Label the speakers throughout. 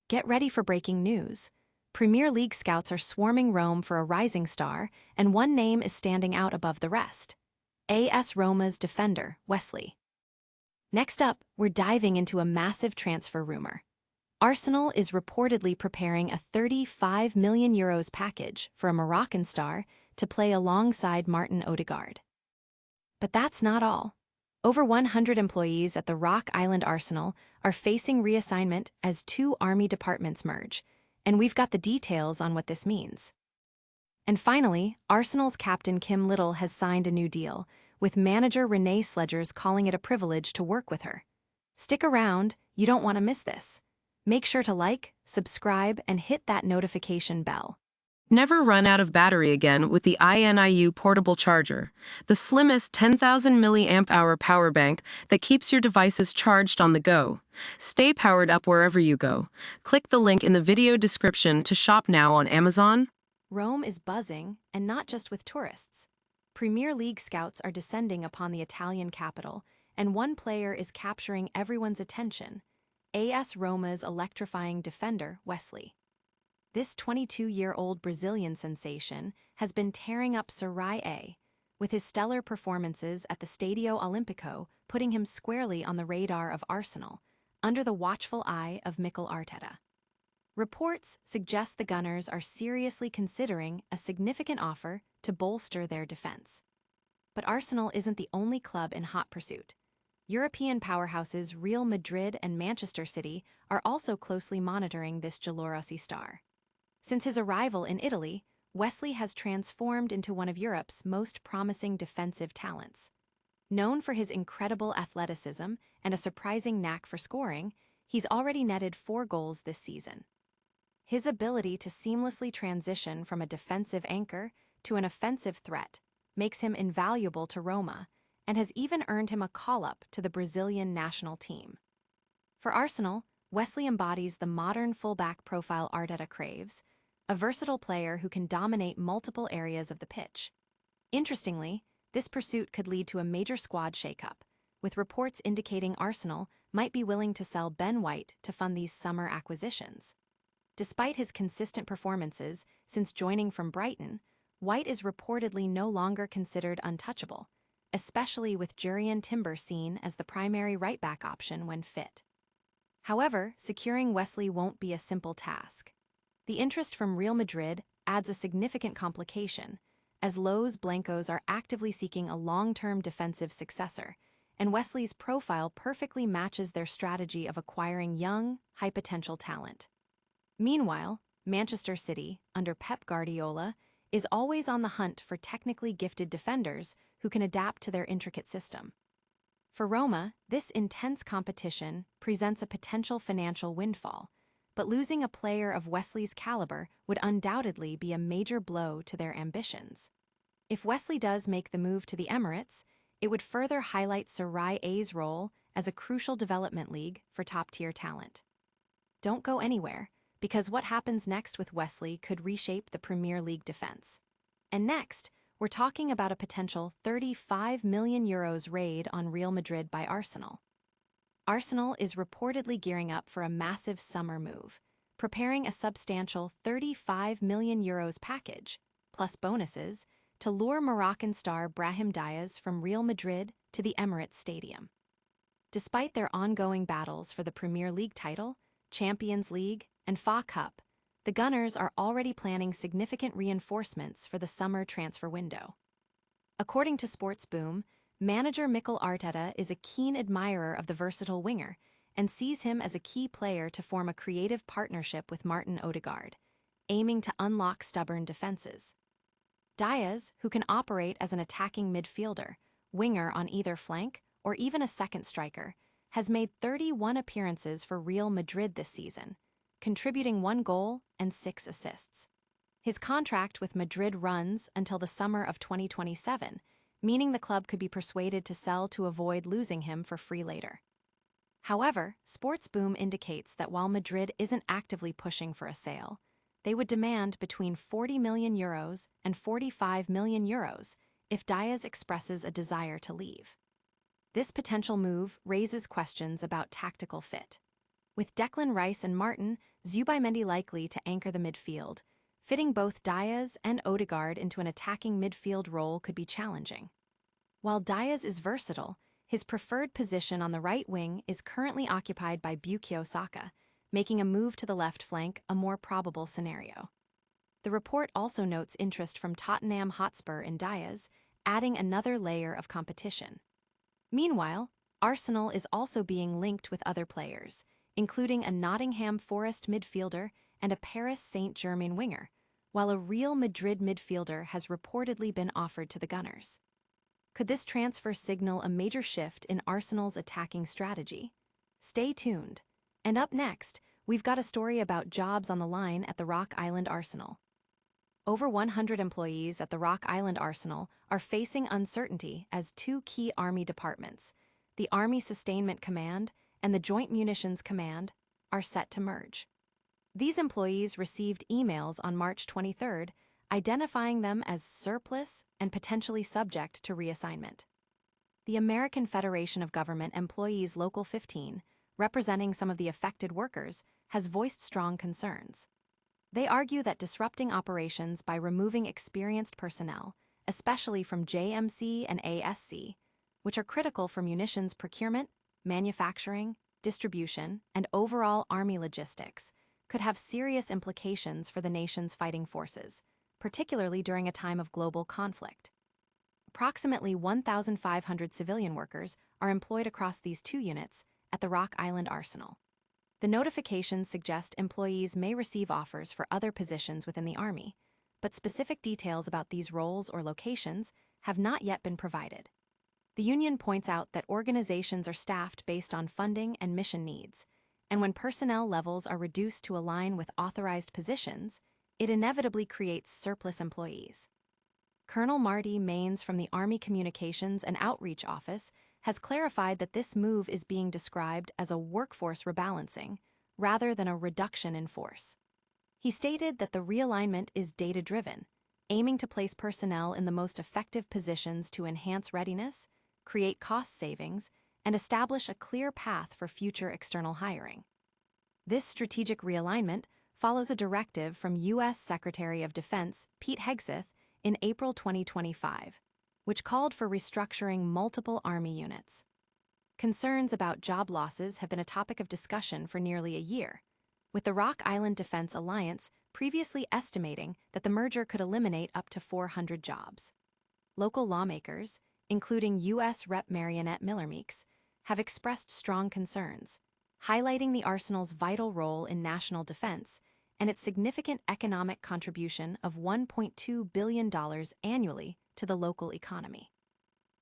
Speaker 1: Get ready for breaking news. Premier League scouts are swarming Rome for a rising star, and one name is standing out above the rest. AS Roma's defender, Wesley. Next up, we're diving into a massive transfer rumor. Arsenal is reportedly preparing a €35 million package for a Moroccan star to play alongside Martin Odegaard. But that's not all. Over 100 employees at the Rock Island Arsenal are facing reassignment as two army departments merge, and we've got the details on what this means. And finally, Arsenal's captain Kim Little has signed a new deal, with manager Renee Slegers calling it a privilege to work with her. Stick around, you don't want to miss this. Make sure to like, subscribe, and hit that notification bell.
Speaker 2: Never run out of battery again with the INIU portable charger, the slimmest 10,000 mAh power bank that keeps your devices charged on the go. Stay powered up wherever you go. Click the link in the video description to shop now on Amazon.
Speaker 1: Rome is buzzing, and not just with tourists. Premier League scouts are descending upon the Italian capital, and one player is capturing everyone's attention: AS Roma's electrifying defender, Wesley. This 22-year-old Brazilian sensation has been tearing up Serie A, with his stellar performances at the Stadio Olimpico putting him squarely on the radar of Arsenal, under the watchful eye of Mikel Arteta. Reports suggest the Gunners are seriously considering a significant offer to bolster their defense. But Arsenal isn't the only club in hot pursuit. European powerhouses Real Madrid and Manchester City are also closely monitoring this Gelorossi star. Since his arrival in Italy, Wesley has transformed into one of Europe's most promising defensive talents. Known for his incredible athleticism and a surprising knack for scoring, he's already netted 4 goals this season. His ability to seamlessly transition from a defensive anchor to an offensive threat makes him invaluable to Roma, and has even earned him a call-up to the Brazilian national team. For Arsenal, Wesley embodies the modern fullback profile Arteta craves, a versatile player who can dominate multiple areas of the pitch. Interestingly, this pursuit could lead to a major squad shakeup, with reports indicating Arsenal might be willing to sell Ben White to fund these summer acquisitions. Despite his consistent performances since joining from Brighton, White is reportedly no longer considered untouchable, especially with Jurrien Timber seen as the primary right-back option when fit. However, securing Wesley won't be a simple task. The interest from Real Madrid adds a significant complication, as Los Blancos are actively seeking a long-term defensive successor, and Wesley's profile perfectly matches their strategy of acquiring young, high-potential talent. Meanwhile, Manchester City, under Pep Guardiola, is always on the hunt for technically gifted defenders who can adapt to their intricate system. For Roma, this intense competition presents a potential financial windfall, but losing a player of Wesley's caliber would undoubtedly be a major blow to their ambitions. If Wesley does make the move to the Emirates, it would further highlight Serie A's role as a crucial development league for top-tier talent. Don't go anywhere, because what happens next with Wesley could reshape the Premier League defense. And next, we're talking about a potential €35 million raid on Real Madrid by Arsenal. Arsenal is reportedly gearing up for a massive summer move, preparing a substantial €35 million package, plus bonuses, to lure Moroccan star Brahim Diaz from Real Madrid to the Emirates Stadium. Despite their ongoing battles for the Premier League title, Champions League, and FA Cup, the Gunners are already planning significant reinforcements for the summer transfer window. According to Sports Boom, manager Mikel Arteta is a keen admirer of the versatile winger and sees him as a key player to form a creative partnership with Martin Odegaard, aiming to unlock stubborn defenses. Diaz, who can operate as an attacking midfielder, winger on either flank, or even a second striker, has made 31 appearances for Real Madrid this season, contributing 1 goal and 6 assists. His contract with Madrid runs until the summer of 2027, meaning the club could be persuaded to sell to avoid losing him for free later. However, Sports Boom indicates that while Madrid isn't actively pushing for a sale, they would demand between €40 million and €45 million if Diaz expresses a desire to leave. This potential move raises questions about tactical fit. With Declan Rice and Martin Zubimendi likely to anchor the midfield. Fitting both Diaz and Odegaard into an attacking midfield role could be challenging. While Diaz is versatile, his preferred position on the right wing is currently occupied by Bukayo Saka, making a move to the left flank a more probable scenario. The report also notes interest from Tottenham Hotspur in Diaz, adding another layer of competition. Meanwhile, Arsenal is also being linked with other players, including a Nottingham Forest midfielder and a Paris Saint-Germain winger, while a Real Madrid midfielder has reportedly been offered to the Gunners. Could this transfer signal a major shift in Arsenal's attacking strategy? Stay tuned. And up next, we've got a story about jobs on the line at the Rock Island Arsenal. Over 100 employees at the Rock Island Arsenal are facing uncertainty as two key Army departments, the Army Sustainment Command and the Joint Munitions Command, are set to merge. These employees received emails on March 23rd identifying them as surplus and potentially subject to reassignment. The American Federation of Government Employees Local 15, representing some of the affected workers, has voiced strong concerns. They argue that disrupting operations by removing experienced personnel, especially from JMC and ASC, which are critical for munitions procurement, manufacturing, distribution, and overall Army logistics, could have serious implications for the nation's fighting forces, particularly during a time of global conflict. Approximately 1,500 civilian workers are employed across these two units at the Rock Island Arsenal. The notifications suggest employees may receive offers for other positions within the Army, but specific details about these roles or locations have not yet been provided. The union points out that organizations are staffed based on funding and mission needs, and when personnel levels are reduced to align with authorized positions, it inevitably creates surplus employees. Colonel Marty Maines from the Army Communications and Outreach Office has clarified that this move is being described as a workforce rebalancing rather than a reduction in force. He stated that the realignment is data-driven, aiming to place personnel in the most effective positions to enhance readiness, create cost savings, and establish a clear path for future external hiring. This strategic realignment follows a directive from U.S. Secretary of Defense Pete Hegseth in April 2025, which called for restructuring multiple Army units. Concerns about job losses have been a topic of discussion for nearly a year, with the Rock Island Defense Alliance previously estimating that the merger could eliminate up to 400 jobs. Local lawmakers, including U.S. Rep. Marionette Miller Meeks, have expressed strong concerns, highlighting the Arsenal's vital role in national defense and its significant economic contribution of $1.2 billion annually to the local economy.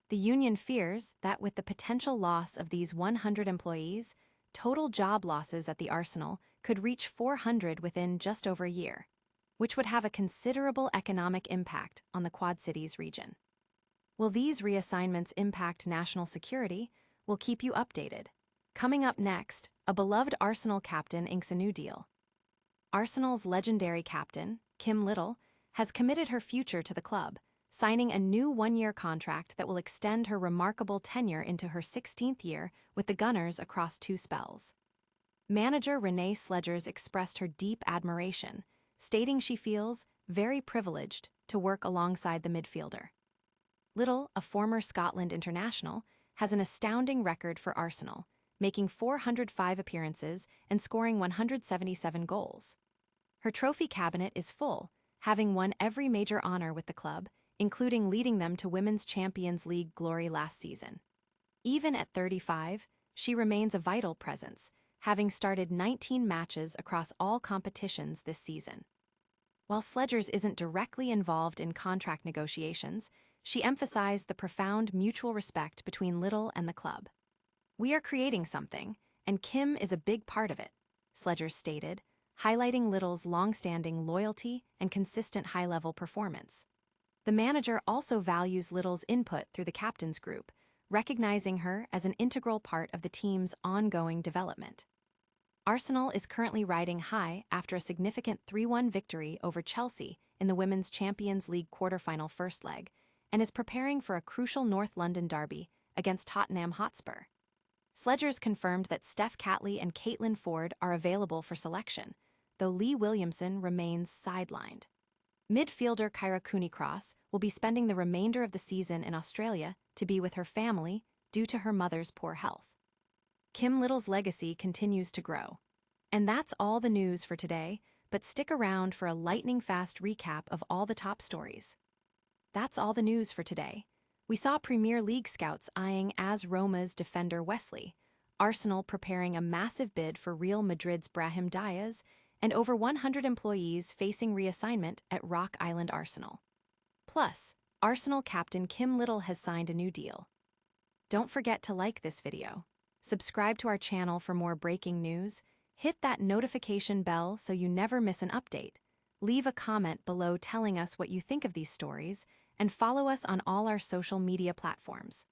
Speaker 1: The union fears that with the potential loss of these 100 employees, total job losses at the Arsenal could reach 400 within just over a year, which would have a considerable economic impact on the Quad Cities region. Will these reassignments impact national security? We'll keep you updated. Coming up next, a beloved Arsenal captain inks a new deal. Arsenal's legendary captain, Kim Little, has committed her future to the club, signing a new one-year contract that will extend her remarkable tenure into her 16th year with the Gunners across 2 spells. Manager Renee Slegers expressed her deep admiration, stating she feels very privileged to work alongside the midfielder. Little, a former Scotland international, has an astounding record for Arsenal, making 405 appearances and scoring 177 goals. Her trophy cabinet is full, having won every major honor with the club, including leading them to Women's Champions League glory last season. Even at 35, she remains a vital presence, having started 19 matches across all competitions this season. While Slegers isn't directly involved in contract negotiations, she emphasized the profound mutual respect between Little and the club. "We are creating something, and Kim is a big part of it," Slegers stated, highlighting Little's long-standing loyalty and consistent high-level performance. The manager also values Little's input through the captain's group, recognizing her as an integral part of the team's ongoing development. Arsenal is currently riding high after a significant 3-1 victory over Chelsea in the Women's Champions League quarter-final first leg, and is preparing for a crucial North London derby against Tottenham Hotspur. Slegers confirmed that Steph Catley and Caitlin Ford are available for selection, though Lee Williamson remains sidelined. Midfielder Kyra Cooney-Cross will be spending the remainder of the season in Australia to be with her family due to her mother's poor health. Kim Little's legacy continues to grow. And that's all the news for today, but stick around for a lightning-fast recap of all the top stories. That's all the news for today. We saw Premier League scouts eyeing AS Roma's defender Wesley, Arsenal preparing a massive bid for Real Madrid's Brahim Diaz, and over 100 employees facing reassignment at Rock Island Arsenal. Plus, Arsenal captain Kim Little has signed a new deal. Don't forget to like this video, subscribe to our channel for more breaking news, hit that notification bell so you never miss an update, leave a comment below telling us what you think of these stories, and follow us on all our social media platforms.